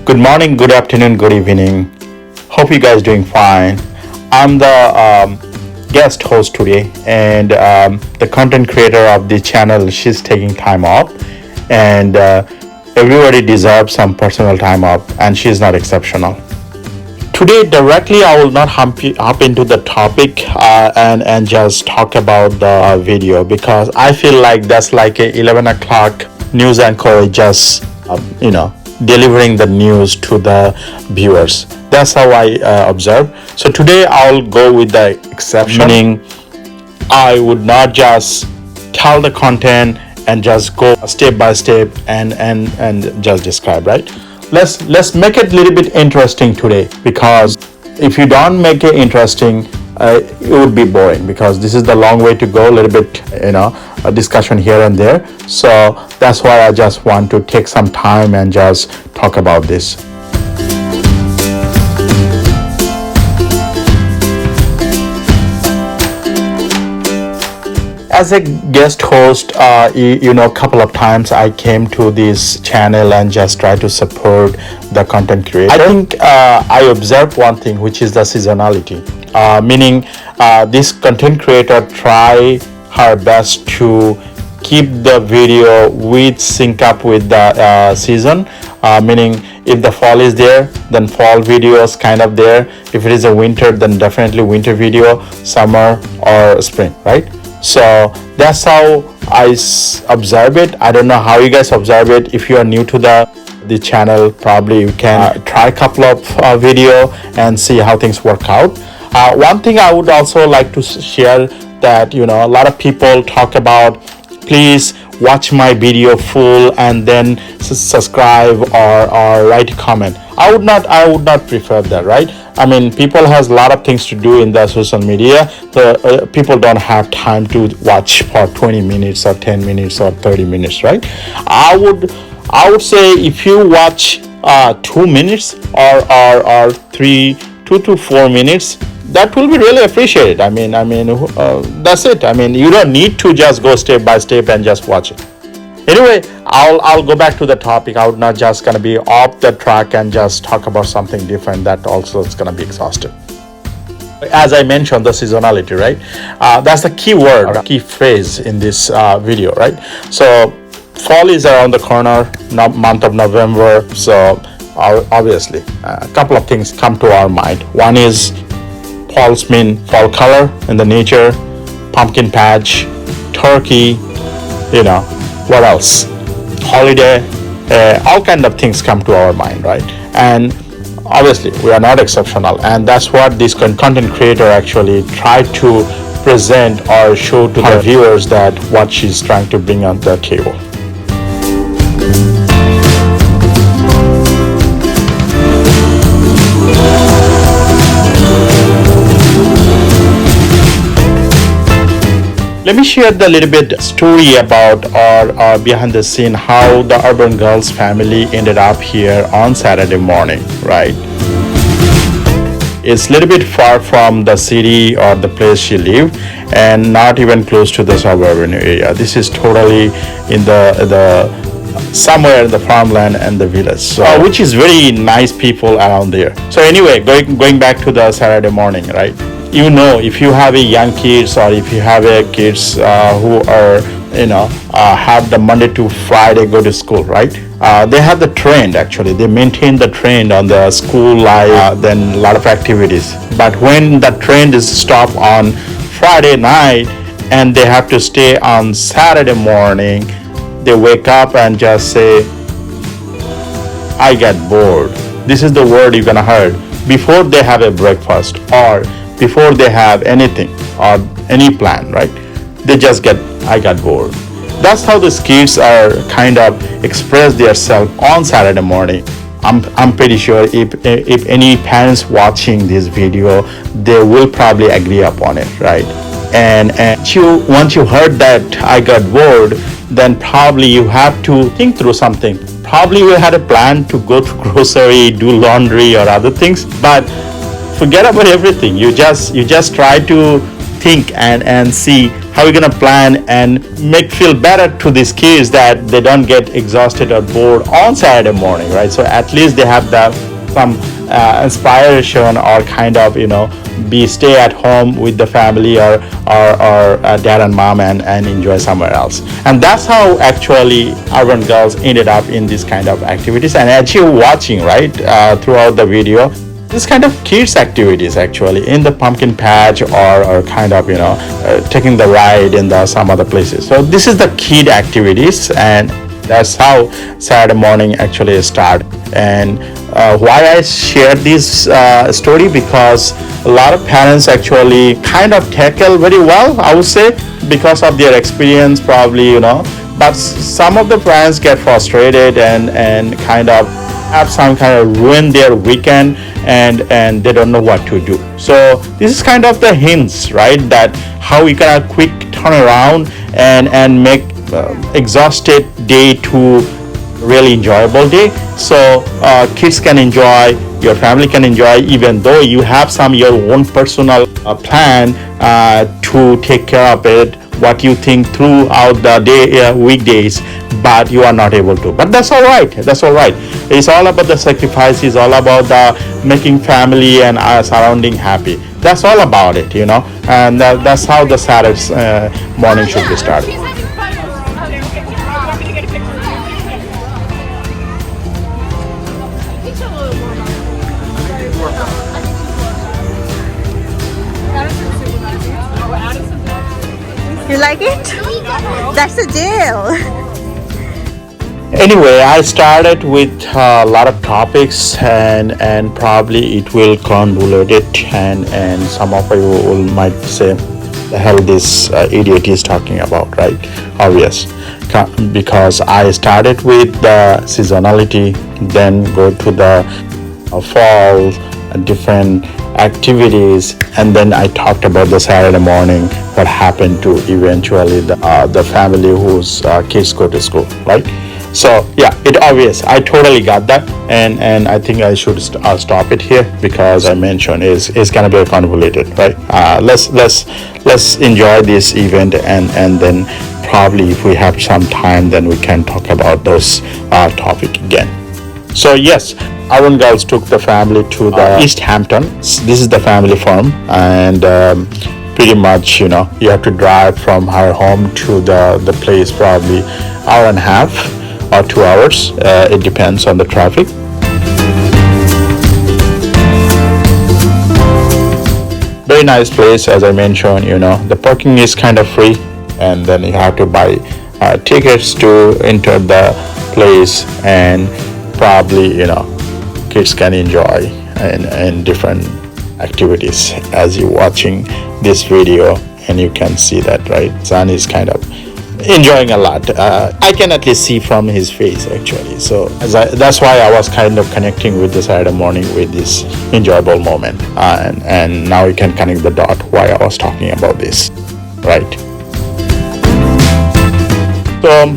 Good morning, good afternoon, good evening. Hope you guys doing fine. I'm the guest host today, and the content creator of the channel. She's taking time off, and everybody deserves some personal time off, and she's not exceptional. Today, directly, I will not hop into the topic and just talk about the video because I feel like that's like a 11 o'clock news anchor just delivering the news to the viewers. That's how I observe. So today I'll go with the exception, meaning I would not just tell the content and just go step by step and just describe, right? Let's make it a little bit interesting today, because if you don't make it interesting, it would be boring, because this is the long way to go, a little bit, a discussion here and there. So that's why I just want to take some time and just talk about this. As a guest host, a couple of times I came to this channel and just try to support the content creator. I think I observed one thing, which is the seasonality. Meaning this content creator try her best to keep the video with sync up with the season. Meaning if the fall is there, then fall videos kind of there. If it is a winter, then definitely winter video, summer or spring, right? So that's how I observe it. I don't know how you guys observe it. If you are new to the channel, probably you can try a couple of video and see how things work out. One thing I would also like to share that a lot of people talk about, please watch my video full and then subscribe or write a comment. I would not prefer that, right? I mean, people has a lot of things to do in the social media. People don't have time to watch for 20 minutes or 10 minutes or 30 minutes, right? I would say if you watch 2 minutes or 2 to 4 minutes, that will be really appreciated. I mean, that's it. I mean, you don't need to just go step by step and just watch it. Anyway, I'll go back to the topic. I would not just gonna be off the track and just talk about something different. That also is gonna be exhaustive. As I mentioned, the seasonality, right? That's the key word, key phrase in this video, right? So fall is around the corner, month of November. So obviously, a couple of things come to our mind. One is falls mean fall color in the nature, pumpkin patch, turkey, what else? Holiday, all kind of things come to our mind, right? And obviously we are not exceptional, and that's what this content creator actually tried to present or show to the viewers, that what she's trying to bring on the table. Let me share the little bit story about or behind the scene, how the Urban Girls family ended up here on Saturday morning, right? It's a little bit far from the city or the place she lived, and not even close to the suburban area. This is totally in the somewhere in the farmland and the village, so which is very nice people around there. So anyway, going back to the Saturday morning, right? If you have a young kids, or if you have a kids who are have the Monday to Friday go to school, right? They have the trend, actually they maintain the trend on the school life, then a lot of activities. But when the trend is stopped on Friday night and they have to stay on Saturday morning, they wake up and just say, I got bored. This is the word you're gonna hear before they have a breakfast or before they have anything or any plan, right? They just get, I got bored. That's how the kids are kind of express themselves on Saturday morning. I'm pretty sure if any parents watching this video, they will probably agree upon it, right? And once you heard that I got bored, then probably you have to think through something. Probably you had a plan to go to grocery, do laundry or other things, but forget about everything. You just try to think and see how are we going to plan and make feel better to these kids that they don't get exhausted or bored on Saturday morning, right? So at least they have the some inspiration or kind of be stay at home with the family or dad and mom and enjoy somewhere else. And that's how actually urban girls ended up in this kind of activities. And as you're watching right throughout the video, this kind of kids activities actually in the pumpkin patch or kind of taking the ride in the some other places. So this is the kid activities, and that's how Saturday morning actually started. And why I shared this story, because a lot of parents actually kind of tackle very well, I would say, because of their experience probably, but some of the parents get frustrated and kind of have some kind of ruin their weekend and they don't know what to do. So this is kind of the hints, right, that how we can quick turn around and make exhausted day to really enjoyable day. So kids can enjoy, your family can enjoy, even though you have some your own personal plan to take care of it, what you think throughout the day, weekdays, but you are not able to. But that's all right. That's all right. It's all about the sacrifice. It's all about the making family and our surrounding happy. That's all about it, and that's how the Saturday morning should be started. You like it? That's a jail. Anyway, I started with a lot of topics and probably it will convolute it and some of you will might say the hell this idiot is talking about, right? Obvious. Because I started with the seasonality, then go to the fall, different activities, and then I talked about the Saturday morning, what happened to eventually the family whose kids go to school, right? So yeah, it obvious. I totally got that, and I think I should stop it here because I mentioned is gonna be convoluted, right? Let's enjoy this event and then probably if we have some time, then we can talk about those topic again. So yes, our girls took the family to the East Hampton. This is the family farm, and pretty much you have to drive from her home to the place probably hour and a half or 2 hours. It depends on the traffic. Very nice place, as I mentioned. The parking is kind of free, and then you have to buy tickets to enter the place, and probably kids can enjoy and different activities as you're watching this video, and you can see that, right? Son is kind of enjoying a lot. I can at least see from his face actually. So that's why I was kind of connecting with the Saturday morning with this enjoyable moment, and now you can connect the dot why I was talking about this, right? So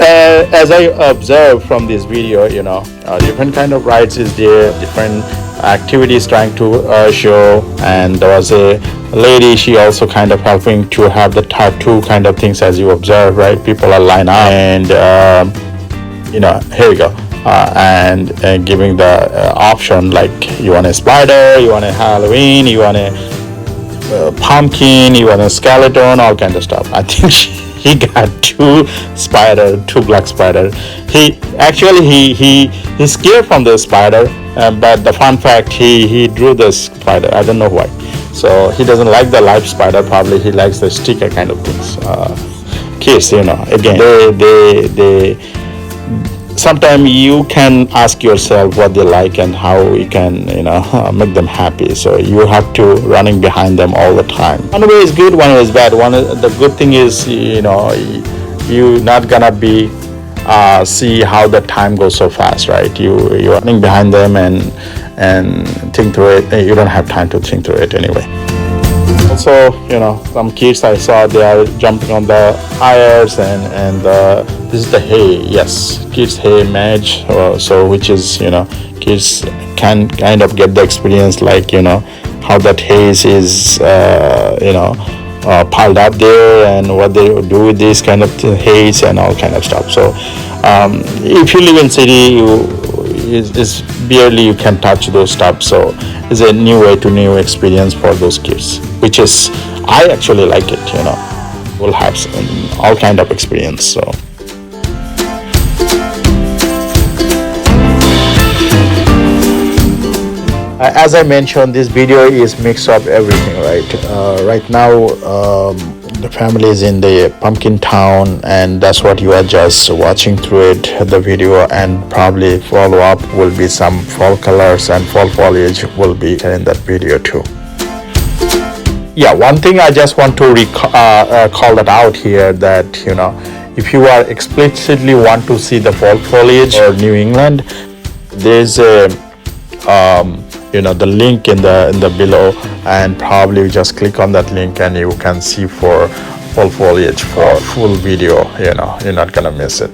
as I observed from this video, different kind of rides is there, different activities trying to show, and there was a lady, she also kind of helping to have the tattoo kind of things as you observe, right? People are lined up and here we go, and giving the option like you want a spider, you want a Halloween, you want a pumpkin, you want a skeleton, all kind of stuff. I think he got two black spider. He's scared from the spider, but the fun fact, he drew the spider. I don't know why. So he doesn't like the live spider. Probably he likes the sticker kind of things. Kids, again, they sometimes you can ask yourself what they like and how you can make them happy. So you have to running behind them all the time. One way is good, one way is bad. The good thing is you're not gonna be see how the time goes so fast, right? You're running behind them and think through it. You don't have time to think through it anyway. Also, some kids I saw, they are jumping on the tires and this is the hay. Yes, kids hay match. So which is kids can kind of get the experience like how that haze is piled up there, and what they do with this kind of haze and all kind of stuff. So if you live in city, is barely you can touch those stuff. So it's a new experience for those kids, which is, I actually like it. We'll have all kind of experience. So as I mentioned, this video is mix of everything, right? Right now, the family is in the pumpkin town, and that's what you are just watching through it, the video, and probably follow up will be some fall colors and fall foliage will be in that video too. Yeah, one thing I just want to call that out here, that if you are explicitly want to see the fall foliage or New England, there's a the link in the below, and probably just click on that link and you can see for fall foliage for full video. You're not gonna miss it.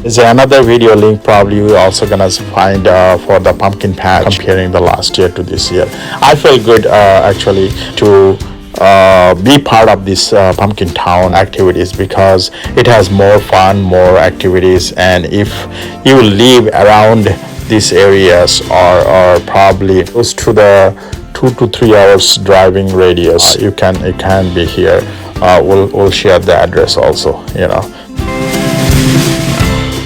There's another video link probably you're also gonna find for the pumpkin patch, comparing the last year to this year. I feel good actually to be part of this pumpkin town activities, because it has more fun, more activities, and if you live around these areas or probably close to the 2 to 3 hours driving radius, it can be here. We'll share the address also.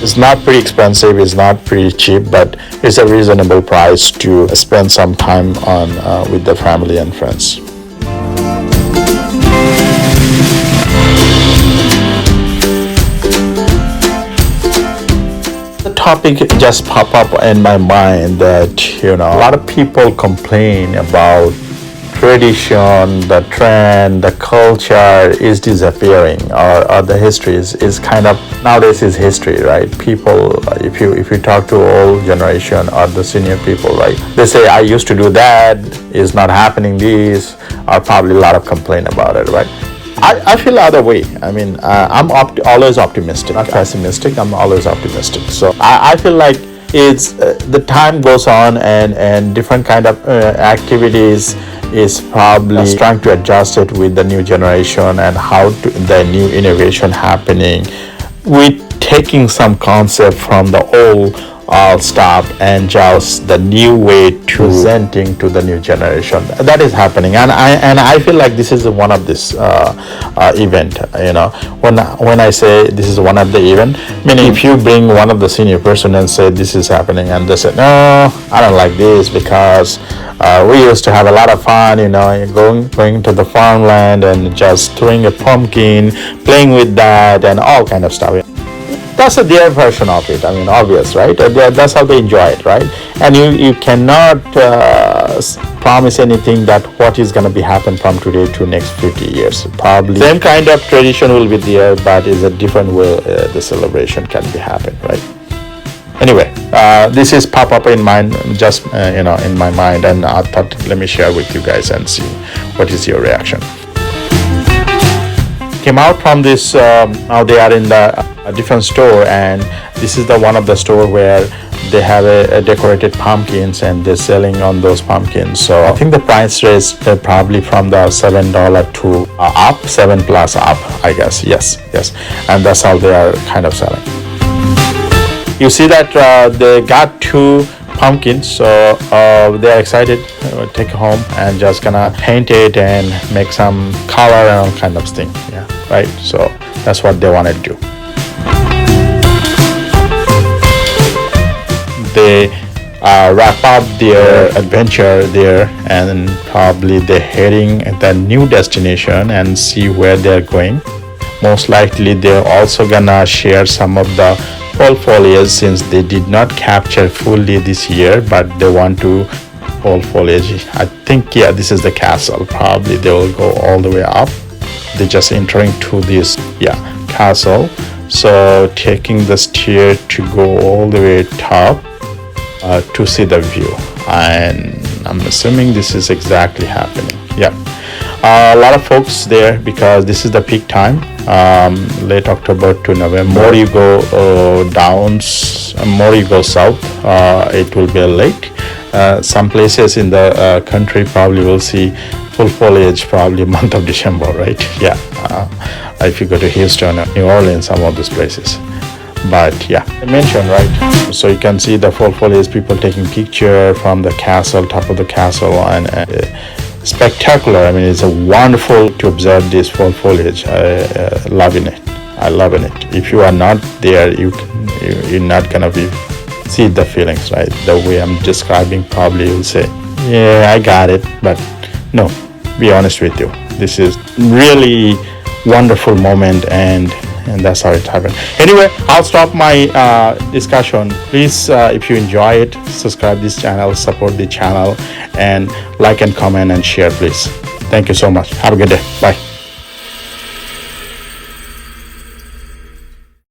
It's not pretty expensive, it's not pretty cheap, but it's a reasonable price to spend some time on with the family and friends. Topic just pop up in my mind that a lot of people complain about tradition, the trend, the culture is disappearing, or the history is kind of, nowadays is history, right? People, if you talk to old generation or the senior people, right, they say I used to do that, is not happening, this, or probably a lot of complaint about it, right? I feel the other way. I mean, I'm always optimistic, not pessimistic. I'm always optimistic. So I feel like it's the time goes on, and different kind of activities is probably trying to adjust it with the new generation and how the new innovation happening, with taking some concept from the old stuff and just the new way to presenting to the new generation. That is happening, and I feel like this is one of this event. When I say this is one of the event, meaning if you bring one of the senior person and say this is happening, and they say no, I don't like this because we used to have a lot of fun, going to the farmland and just throwing a pumpkin, playing with that, and all kind of stuff. That's their version of it. I mean, obvious, right? That's how they enjoy it, right? And you cannot promise anything that what is going to be happen from today to next 50 years. Probably same kind of tradition will be there, but is a different way the celebration can be happen, right? Anyway, this is pop up in mind, just in my mind, and I thought let me share with you guys and see what is your reaction. Came out from this, now they are in the a different store, and this is the one of the store where they have a decorated pumpkins, and they're selling on those pumpkins. So I think the price range probably from the $7 to up, 7 plus up, I guess. Yes, and that's how they are kind of selling. You see that they got 2 pumpkins, so they're excited to take it home and just gonna paint it and make some color and all kind of thing. Yeah, right. So that's what they want to do. They wrap up their adventure there, and probably they're heading at the new destination and see where they're going. Most likely they're also gonna share some of the fall foliage, since they did not capture fully this year, but they want to fall foliage. I think, yeah, this is the castle. Probably they will go all the way up. They're just entering to this castle, so taking the stair to go all the way top to see the view, and I'm assuming this is exactly happening. Yeah, a lot of folks there because this is the peak time, late October to November. More you go down, more you go south, it will be late, Some places in the country probably will see full foliage probably month of December, right? Yeah. If you go to Houston, New Orleans, some of those places. But yeah, I mentioned, right? So you can see the full foliage, people taking picture from the castle, top of the castle, and spectacular. I mean, it's a wonderful to observe this full foliage. Loving it. I loving it. If you are not there, you're not gonna be see the feelings, right? The way I'm describing, probably you'll say, yeah, I got it, but no. Be honest with you. This is really wonderful moment, and that's how it happened. Anyway, I'll stop my discussion. Please, if you enjoy it, subscribe this channel, support the channel, and like and comment and share, please. Thank you so much. Have a good day. Bye.